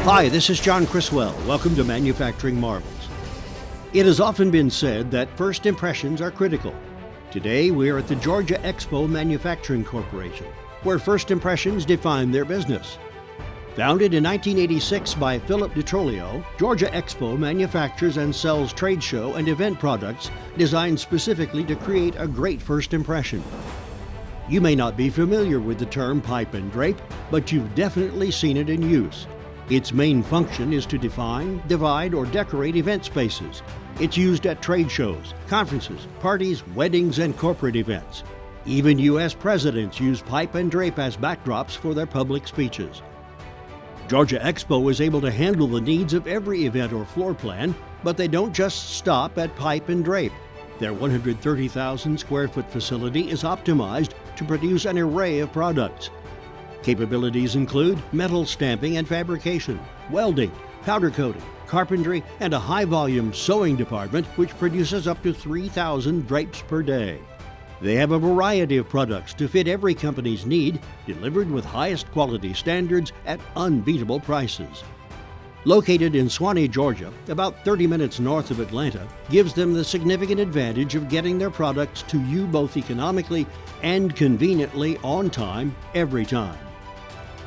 Hi, this is John Criswell. Welcome to Manufacturing Marvels. It has often been said that first impressions are critical. Today, we are at the Georgia Expo Manufacturing Corporation, where first impressions define their business. Founded in 1986 by Philip DiTrolio, Georgia Expo manufactures and sells trade show and event products designed specifically to create a great first impression. You may not be familiar with the term pipe and drape, but you've definitely seen it in use. Its main function is to define, divide, or decorate event spaces. It's used at trade shows, conferences, parties, weddings, and corporate events. Even U.S. presidents use pipe and drape as backdrops for their public speeches. Georgia Expo is able to handle the needs of every event or floor plan, but they don't just stop at pipe and drape. Their 130,000 square foot facility is optimized to produce an array of products. Capabilities include metal stamping and fabrication, welding, powder coating, carpentry, and a high-volume sewing department which produces up to 3,000 drapes per day. They have a variety of products to fit every company's need, delivered with highest quality standards at unbeatable prices. Located in Suwanee, Georgia, about 30 minutes north of Atlanta, gives them the significant advantage of getting their products to you both economically and conveniently on time, every time.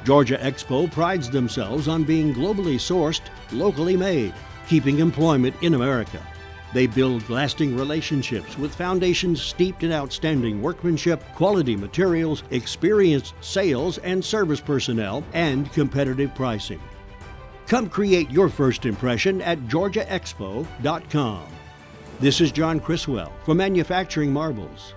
Georgia Expo prides themselves on being globally sourced, locally made, keeping employment in America. They build lasting relationships with foundations steeped in outstanding workmanship, quality materials, experienced sales and service personnel, and competitive pricing. Come create your first impression at georgiaexpo.com. This is John Criswell for Manufacturing Marvels.